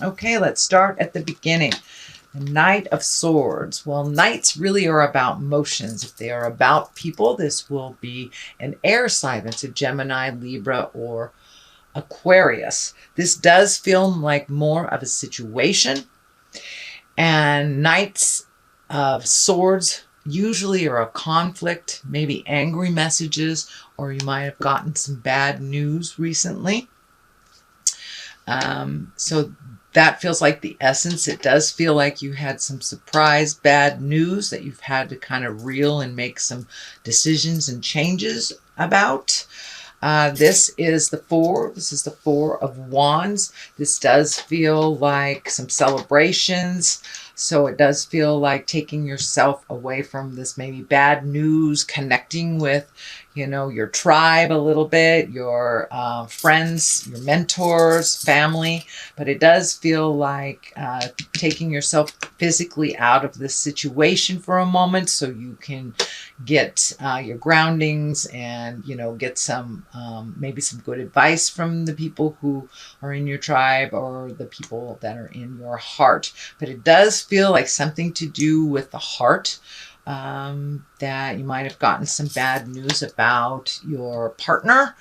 Okay, let's start at the beginning. The Knight of Swords. Well, knights really are about motions. If they are about people, this will be an air sign. That's a Gemini, Libra, or Aquarius. This does feel like more of a situation. And Knights of Swords usually are a conflict, maybe angry messages, or you might have gotten some bad news recently. So that feels like the essence. It does feel like you had some surprise bad news that you've had to kind of reel and make some decisions and changes about. This is the four. This is the Four of Wands. This does feel like some celebrations. So it does feel like taking yourself away from this maybe bad news, connecting with, your tribe a little bit, your friends, your mentors, family. But it does feel like taking yourself physically out of this situation for a moment so you can get your groundings and, get some, maybe some good advice from the people who are in your tribe or the people that are in your heart. But it does feel like something to do with the heart. That you might have gotten some bad news about your partner,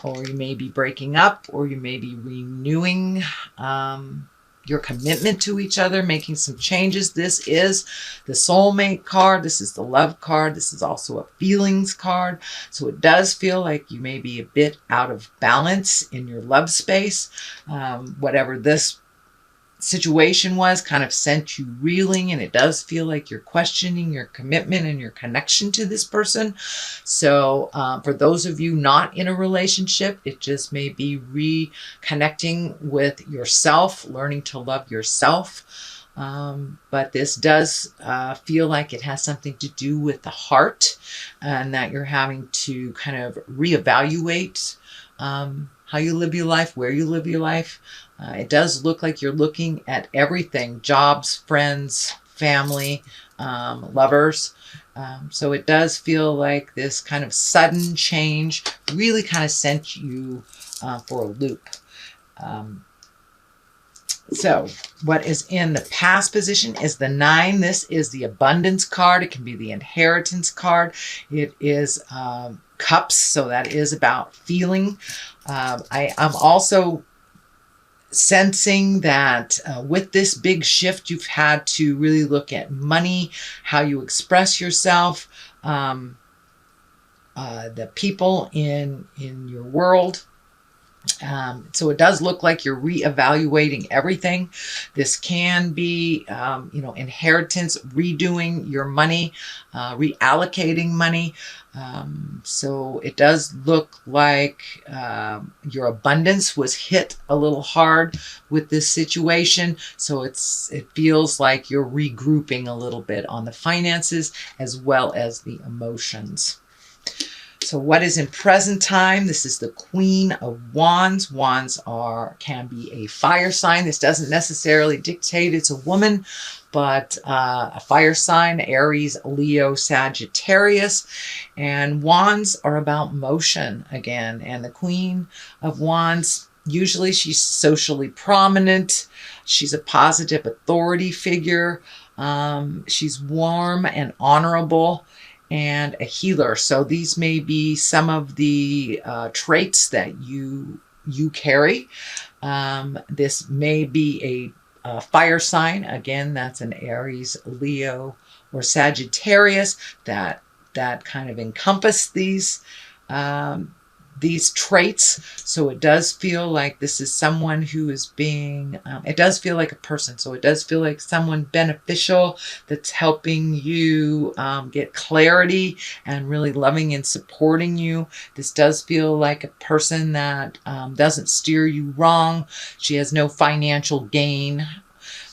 or you may be breaking up, or you may be renewing your commitment to each other, making some changes. This is the soulmate card. This is the love card. This is also a feelings card. So it does feel like you may be a bit out of balance in your love space. Whatever this situation was kind of sent you reeling, and it does feel like you're questioning your commitment and your connection to this person. So for those of you not in a relationship, it just may be reconnecting with yourself, learning to love yourself. But this does feel like it has something to do with the heart, and that you're having to kind of reevaluate how you live your life, where you live your life. It does look like you're looking at everything: jobs, friends, family, lovers. So it does feel like this kind of sudden change really kind of sent you for a loop. So what is in the past position is the 9. This is the abundance card. It can be the inheritance card. It is cups, so that is about feeling. I'm also sensing that with this big shift, you've had to really look at money, how you express yourself, the people in your world. So it does look like you're reevaluating everything. This can be, inheritance, redoing your money, reallocating money. So it does look like your abundance was hit a little hard with this situation. So it feels like you're regrouping a little bit on the finances as well as the emotions. So what is in present time? This is the Queen of Wands. Wands can be a fire sign. This doesn't necessarily dictate it's a woman, but a fire sign: Aries, Leo, Sagittarius. And wands are about motion again. And the Queen of Wands, usually she's socially prominent. She's a positive authority figure. She's warm and honorable, and a healer. So these may be some of the traits that you carry. This may be a fire sign. Again, that's an Aries, Leo, or Sagittarius that kind of encompass these traits. So it does feel like this is someone who is being, it does feel like a person. So it does feel like someone beneficial that's helping you get clarity and really loving and supporting you. This does feel like a person that doesn't steer you wrong. She has no financial gain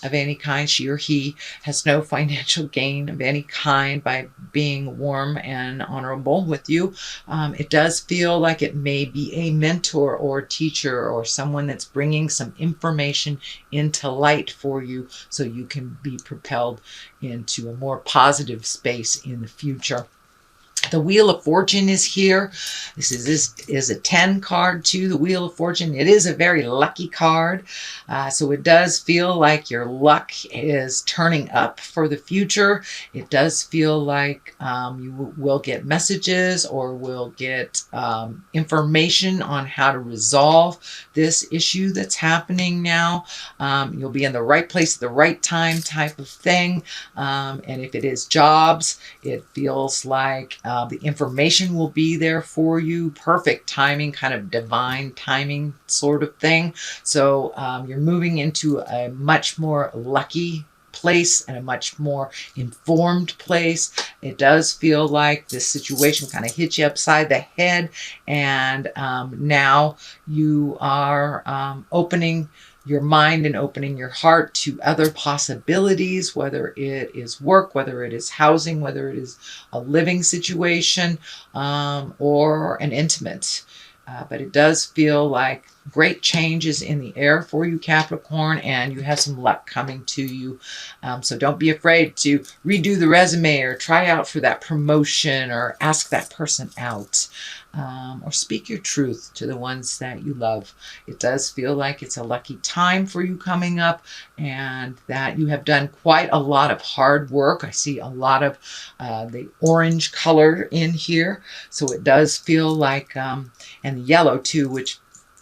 of any kind. She or he has no financial gain of any kind by being warm and honorable with you. It does feel like it may be a mentor or a teacher or someone that's bringing some information into light for you so you can be propelled into a more positive space in the future. The Wheel of Fortune is here. This is a 10 card too, the Wheel of Fortune. It is a very lucky card. So it does feel like your luck is turning up for the future. It does feel like you will get messages or will get information on how to resolve this issue that's happening now. You'll be in the right place at the right time type of thing. And if it is jobs, it feels like the information will be there for you. Perfect timing, kind of divine timing sort of thing. So you're moving into a much more lucky place and a much more informed place. It does feel like this situation kind of hit you upside the head, and now you are opening your mind and opening your heart to other possibilities, whether it is work, whether it is housing, whether it is a living situation, or an intimate. But it does feel like great changes in the air for you, Capricorn, and you have some luck coming to you. So don't be afraid to redo the resume or try out for that promotion or ask that person out. Or speak your truth to the ones that you love. It does feel like it's a lucky time for you coming up, and that you have done quite a lot of hard work. I see a lot of the orange color in here. So it does feel like, and the yellow too, which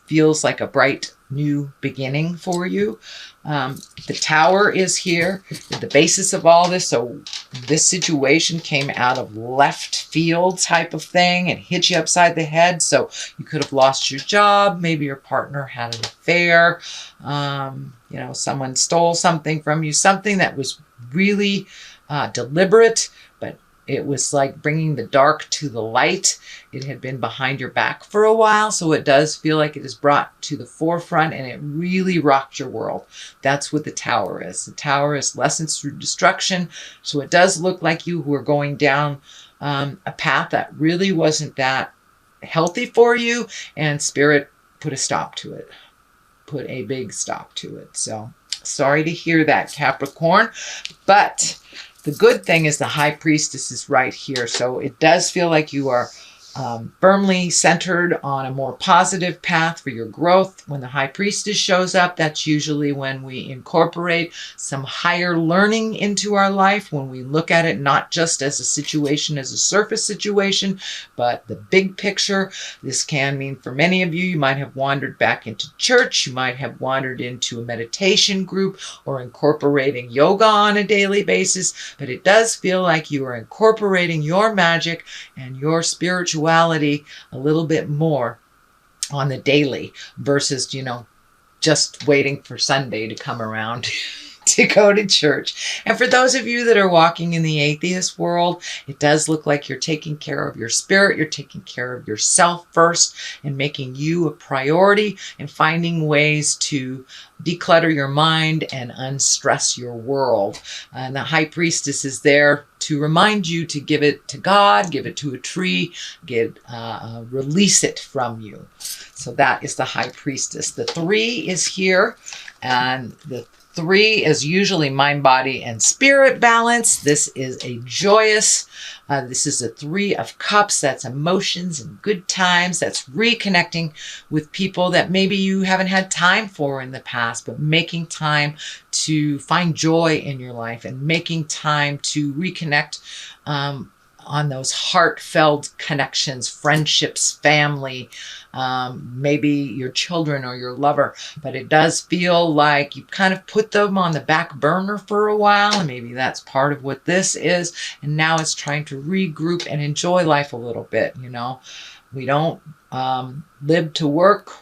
feels like a bright new beginning for you. The Tower is here, the basis of all this. So this situation came out of left field type of thing and hit you upside the head. So you could have lost your job. Maybe your partner had an affair. You know, someone stole something from you, something that was really deliberate, but it was like bringing the dark to the light. It had been behind your back for a while, so it does feel like it is brought to the forefront, and it really rocked your world. That's what the Tower is. The Tower is lessons through destruction. So it does look like you were going down a path that really wasn't that healthy for you, and Spirit put a stop to it. Put a big stop to it. So sorry to hear that, Capricorn. But the good thing is the High Priestess is right here. So it does feel like you are firmly centered on a more positive path for your growth. When the High Priestess shows up, that's usually when we incorporate some higher learning into our life, when we look at it not just as a situation, as a surface situation, but the big picture. This can mean for many of you, you might have wandered back into church, you might have wandered into a meditation group or incorporating yoga on a daily basis, but it does feel like you are incorporating your magic and your spirituality a little bit more on the daily versus, you know, just waiting for Sunday to come around to go to church. And for those of you that are walking in the atheist world, it does look like you're taking care of your spirit, you're taking care of yourself first, and making you a priority, and finding ways to declutter your mind and unstress your world. And the High Priestess is there to remind you to give it to God, give it to a tree, release it from you. So that is the High Priestess. The 3 is here, and the 3 is usually mind, body, and spirit balance. This is a joyous, this is a 3 of Cups. That's emotions and good times. That's reconnecting with people that maybe you haven't had time for in the past, but making time to find joy in your life and making time to reconnect on those heartfelt connections, friendships, family, maybe your children or your lover. But it does feel like you kind of put them on the back burner for a while, and maybe that's part of what this is. And now it's trying to regroup and enjoy life a little bit. You know, we don't live to work,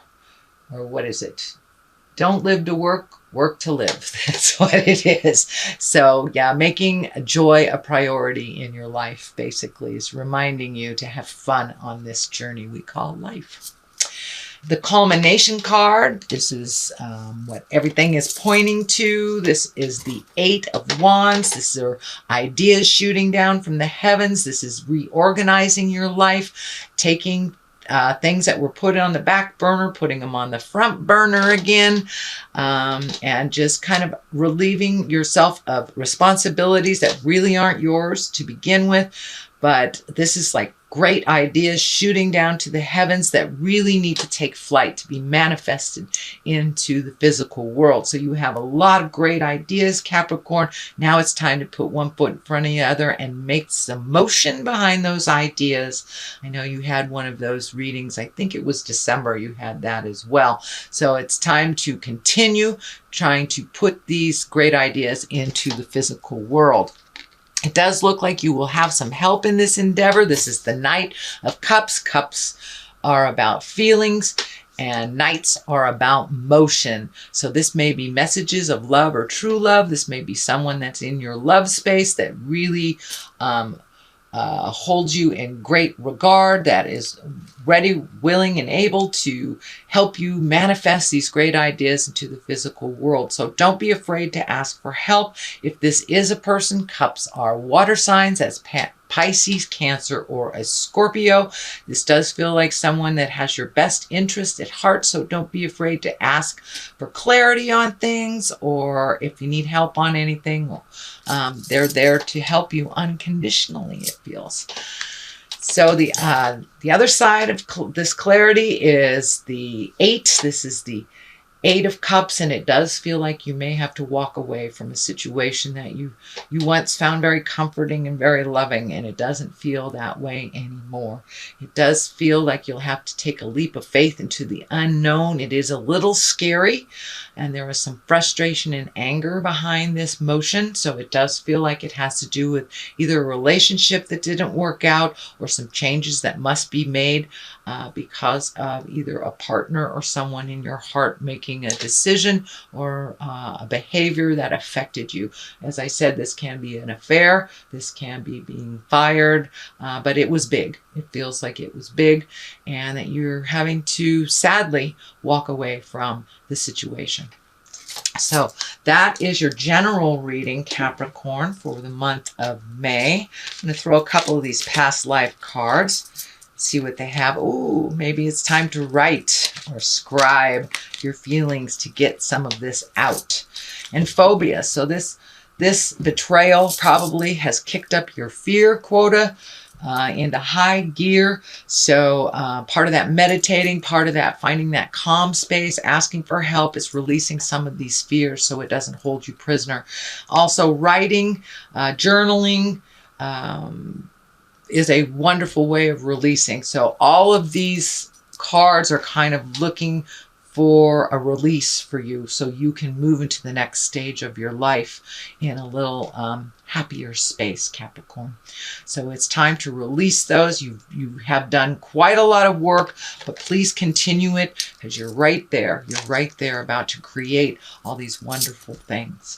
or what is it? Don't live to work, work to live. That's what it is. So yeah, making joy a priority in your life basically is reminding you to have fun on this journey we call life. The Culmination card, this is what everything is pointing to. This is the 8 of Wands. This is ideas shooting down from the heavens. This is reorganizing your life, taking things that were put on the back burner, putting them on the front burner again, and just kind of relieving yourself of responsibilities that really aren't yours to begin with, but this is like great ideas shooting down to the heavens that really need to take flight to be manifested into the physical world. So you have a lot of great ideas, Capricorn. Now it's time to put one foot in front of the other and make some motion behind those ideas. I know you had one of those readings. I think it was December you had that as well. So it's time to continue trying to put these great ideas into the physical world. It does look like you will have some help in this endeavor. This is the Knight of Cups. Cups are about feelings and Knights are about motion. So this may be messages of love or true love. This may be someone that's in your love space that really holds you in great regard, that is ready, willing, and able to help you manifest these great ideas into the physical world. So don't be afraid to ask for help. If this is a person, cups are water signs, as Pisces, Cancer, or a Scorpio. This does feel like someone that has your best interest at heart, so don't be afraid to ask for clarity on things, or if you need help on anything, they're there to help you unconditionally, it feels. So the other side of this clarity is the 8. This is the 8 of Cups, and it does feel like you may have to walk away from a situation that you once found very comforting and very loving, and it doesn't feel that way anymore. It does feel like you'll have to take a leap of faith into the unknown. It is a little scary, and there is some frustration and anger behind this motion, so it does feel like it has to do with either a relationship that didn't work out or some changes that must be made because of either a partner or someone in your heart making a decision or a behavior that affected you. As I said, this can be an affair, this can be being fired, but it was big. It feels like it was big, and that you're having to sadly walk away from the situation. So that is your general reading, Capricorn, for the month of May. I'm going to throw a couple of these past life cards. See what they have. Ooh, maybe it's time to write or scribe your feelings to get some of this out. And phobia. So this betrayal probably has kicked up your fear quota into high gear. So part of that meditating, part of that finding that calm space, asking for help is releasing some of these fears so it doesn't hold you prisoner. Also writing, journaling, is a wonderful way of releasing. So all of these cards are kind of looking for a release for you so you can move into the next stage of your life in a little happier space, Capricorn. So it's time to release those. You have done quite a lot of work, but please continue it because you're right there. You're right there about to create all these wonderful things.